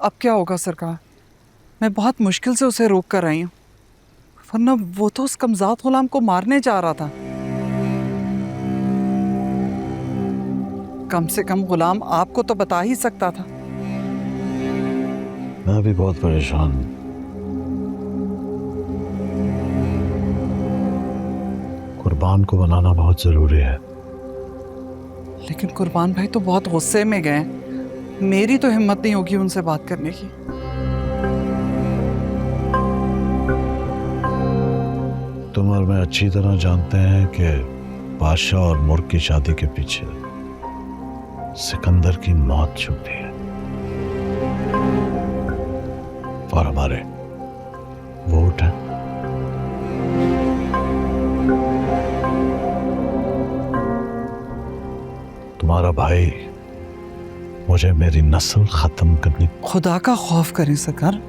अब क्या होगा सरकार? मैं बहुत मुश्किल से उसे रोक कर आई हूँ, वरना वो तो उस कमजात गुलाम को मारने जा रहा था। कम से कम गुलाम आपको तो बता ही सकता था। मैं भी बहुत परेशान हूँ। कुर्बान को बनाना बहुत जरूरी है। लेकिन कुर्बान भाई तो बहुत गुस्से में गए। मेरी तो हिम्मत नहीं होगी उनसे बात करने की। तुम और मैं अच्छी तरह जानते हैं कि बादशाह और मुर्ग की शादी के पीछे सिकंदर की मौत छुपी है और हमारे वोट है। तुम्हारा भाई मुझे मेरी नस्ल खत्म करनी। खुदा का खौफ करें सरकार,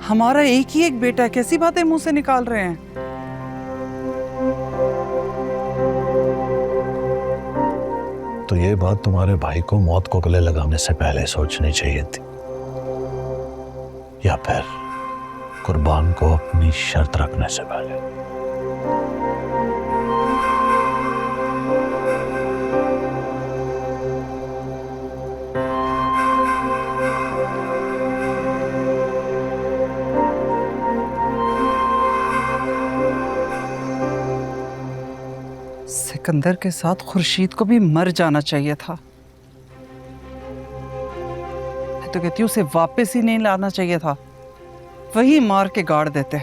हमारा एक ही एक बेटा है, कैसी बातें मुंह से निकाल रहे हैं? तो ये बात तुम्हारे भाई को मौत को गले लगाने से पहले सोचनी चाहिए थी, या फिर कुर्बान को अपनी शर्त रखने से पहले। सिकंदर के साथ खुर्शीद को भी मर जाना चाहिए था। मैं तो कहती हूँ उसे वापस ही नहीं लाना चाहिए था, वही मार के गाड़ देते।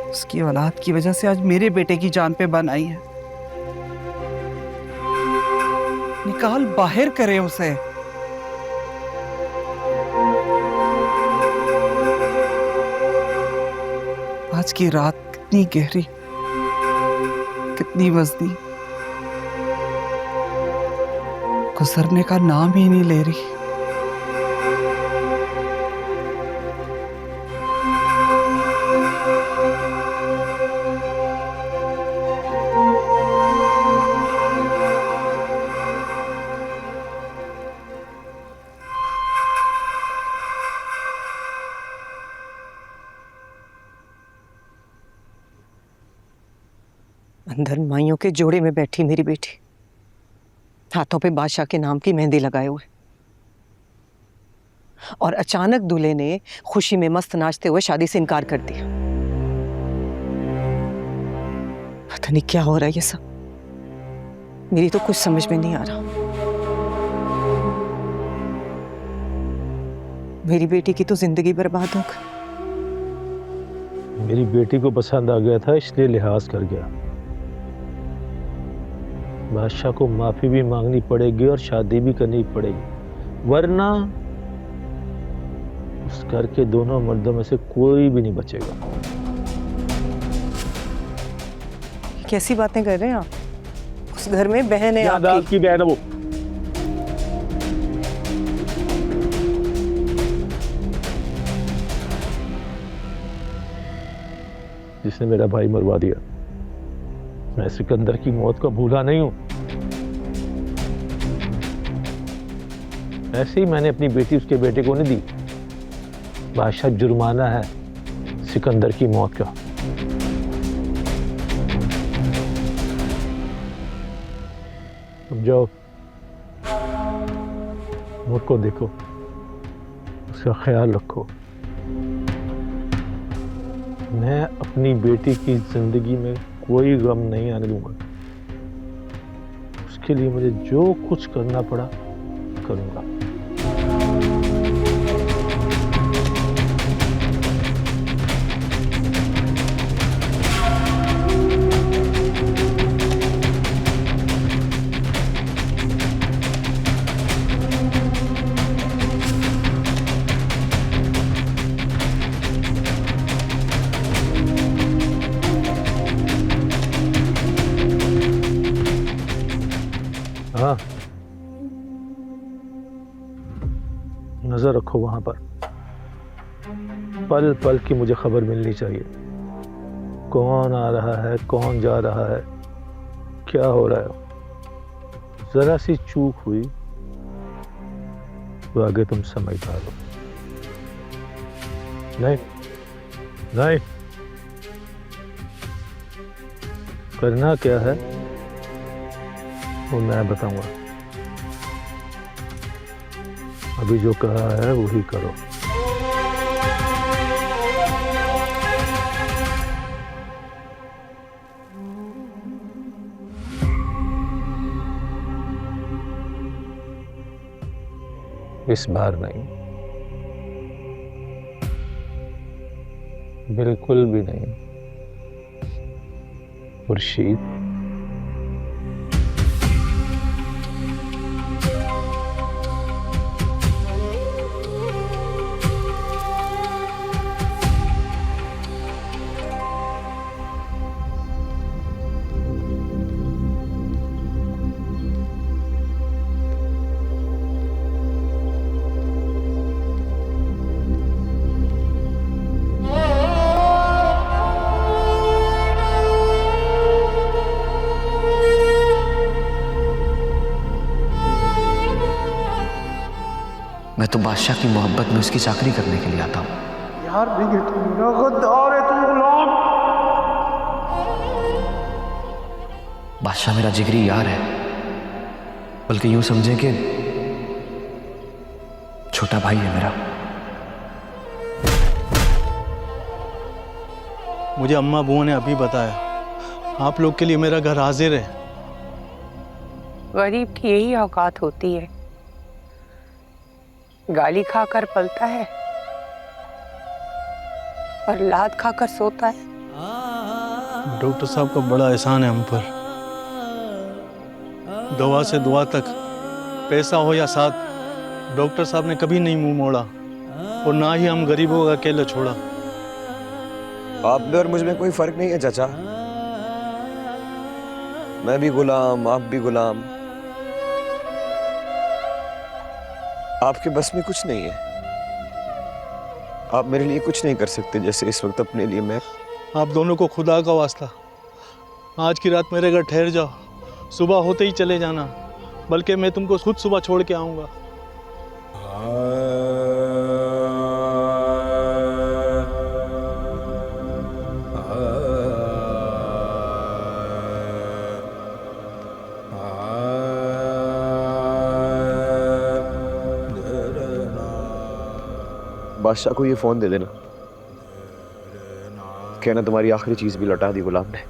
उसकी औलाद की वजह से आज मेरे बेटे की जान पे बन आई है। निकाल बाहर करे उसे। आज की रात कितनी गहरी, कितनी वजनी, गुजरने का नाम ही नहीं ले रही। अंदर माइयों के जोड़े में बैठी मेरी बेटी, हाथों पे बादशाह के नाम की मेहंदी लगाए हुए, और अचानक दूल्हे ने खुशी में मस्त नाचते हुए शादी से इनकार कर दिया। पता नहीं क्या हो रहा है ये सब, मेरी तो कुछ समझ में नहीं आ रहा। मेरी बेटी की तो जिंदगी बर्बाद हो गई। मेरी बेटी को पसंद आ गया था इसलिए लिहाज कर गया। बादशाह को माफी भी मांगनी पड़ेगी और शादी भी करनी पड़ेगी, वरना उस घर के दोनों मर्दों में से कोई भी नहीं बचेगा। कैसी बातें कर रहे हैं आप? उस घर में बहन है आपकी बहन है वो। जिसने मेरा भाई मरवा दिया। मैं सिकंदर की मौत को भूला नहीं हूं। ऐसे ही मैंने अपनी बेटी उसके बेटे को नहीं दी। बादशाह जुर्माना है सिकंदर की मौत का। अब जाओ, मुझको देखो, उसका ख्याल रखो। मैं अपनी बेटी की जिंदगी में कोई गम नहीं आने दूंगा। उसके लिए मुझे जो कुछ करना पड़ा करूंगा। हाँ, नजर रखो वहां पर। पल पल की मुझे खबर मिलनी चाहिए। कौन आ रहा है, कौन जा रहा है, क्या हो रहा है। जरा सी चूक हुई तो आगे तुम समझदार हो। नहीं नहीं, करना क्या है वो मैं बताऊंगा। अभी जो कहा है वही करो। इस बार नहीं, बिल्कुल भी नहीं खुर्शीद। मैं तो बादशाह की मोहब्बत में उसकी चाकरी करने के लिए आता हूँ। यार देखिए तू मेरा गद्दार है, तू गुलाम। बादशाह मेरा जिगरी यार है, बल्कि यूं समझे कि छोटा भाई है मेरा। मुझे अम्मा बुआ ने अभी बताया आप लोग के लिए मेरा घर हाजिर है। गरीब की यही औकात होती है, गाली खाकर पलता है और लात खाकर सोता है। डॉक्टर साहब का बड़ा एहसान है हम पर। दवा से दुआ तक, पैसा हो या साथ, डॉक्टर साहब ने कभी नहीं मुंह मोड़ा और ना ही हम गरीबों का अकेले छोड़ा। आप में और मुझ में कोई फर्क नहीं है चाचा। मैं भी गुलाम, आप भी गुलाम। आपके बस में कुछ नहीं है। आप मेरे लिए कुछ नहीं कर सकते जैसे इस वक्त अपने लिए मैं। आप दोनों को खुदा का वास्ता, आज की रात मेरे घर ठहर जाओ, सुबह होते ही चले जाना, बल्कि मैं तुमको खुद सुबह छोड़ के आऊँगा। बादशाह को ये फोन दे देना, कहना तुम्हारी आखिरी चीज भी लौटा दी गुलाम ने।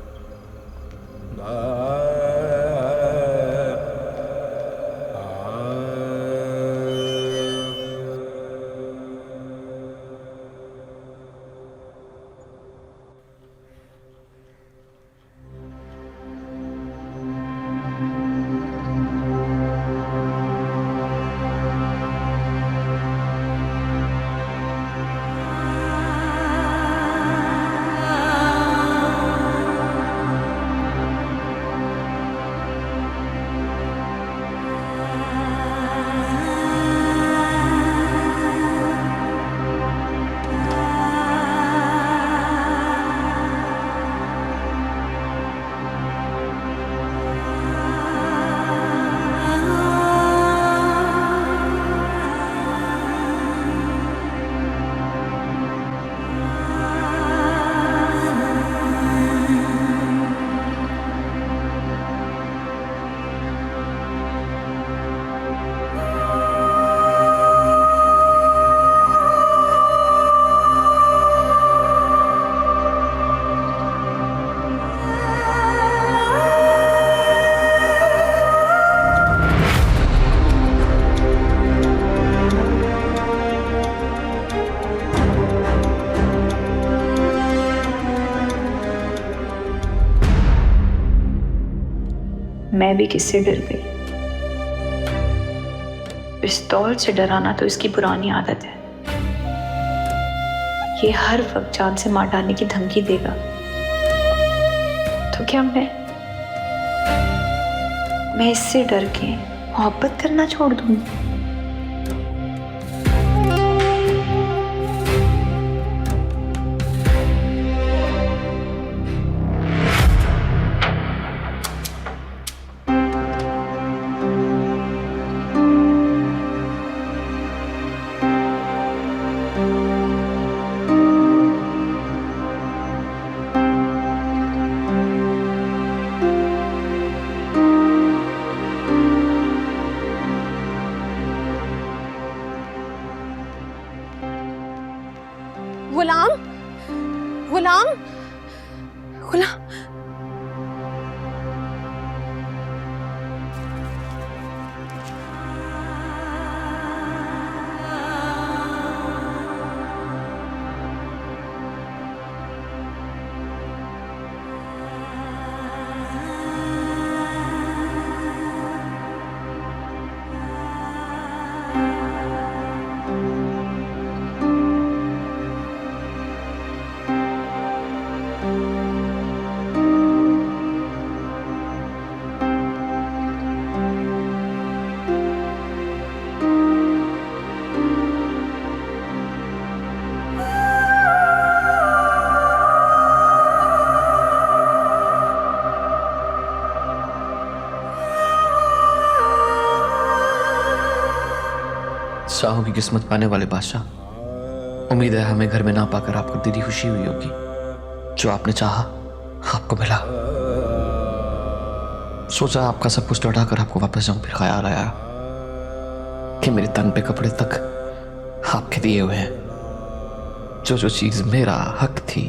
मैं भी किससे डर गई। पिस्तौल से डराना तो इसकी पुरानी आदत है। ये हर वक्त जान से मार डालने की धमकी देगा, तो क्या मैं इससे डर के मोहब्बत करना छोड़ दूंगी? गुलाम, गुलाम, गुलाम। शाहों की किस्मत पाने वाले बादशाह, उम्मीद है हमें घर में ना पाकर आपको दिली खुशी हुई होगी। जो आपने चाहा आपको मिला। सोचा आपका सब कुछ लौटाकर आपको वापस जाऊं, फिर ख्याल आया कि मेरे तन पे कपड़े तक आपके दिए हुए हैं। जो जो चीज मेरा हक थी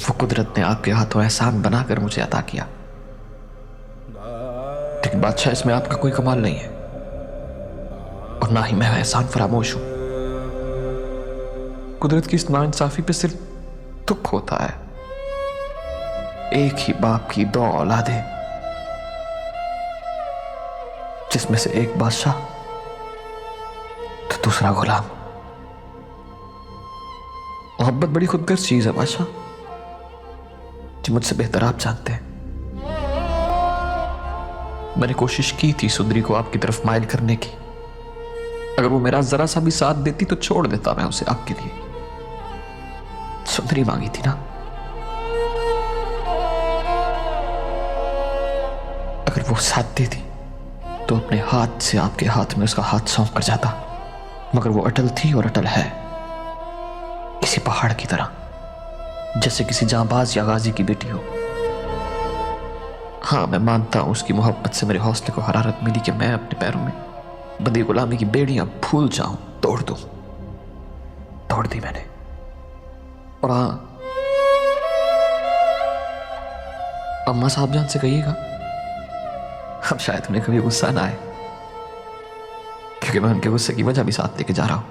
वो कुदरत ने आपके हाथों एहसान बनाकर मुझे अता किया। लेकिन बादशाह, इसमें आपका कोई कमाल नहीं है और ना ही मैं एहसान फरामोश हूं। कुदरत की इस नाइंसाफी पे सिर्फ दुख होता है। एक ही बाप की दो औलादें, जिसमें से एक बादशाह तो दूसरा गुलाम। मोहब्बत बड़ी खुदगर्ज चीज है बादशाह, जो मुझसे बेहतर आप जानते हैं। मैंने कोशिश की थी सुंदरी को आपकी तरफ माइल करने की। अगर वो मेरा जरा सा भी साथ देती तो छोड़ देता मैं उसे आपके लिए। सुंदरी मांगी थी ना। अगर वो साथ देती तो अपने हाथ से आपके हाथ में उसका हाथ सौंप कर जाता। मगर वो अटल थी और अटल है, किसी पहाड़ की तरह, जैसे किसी जांबाज या गाजी की बेटी हो। हाँ, मैं मानता हूं उसकी मोहब्बत से मेरे हौसले को हरारत मिली कि मैं अपने पैरों में बंदी गुलामी की बेड़ियां भूल जाऊं, तोड़ दूं। तोड़ दी मैंने। और हाँ, अम्मा साहब जान से कहिएगा अब शायद उन्हें कभी गुस्सा ना आए, क्योंकि मैं उनके गुस्से की वजह भी साथ लेके जा रहा हूं।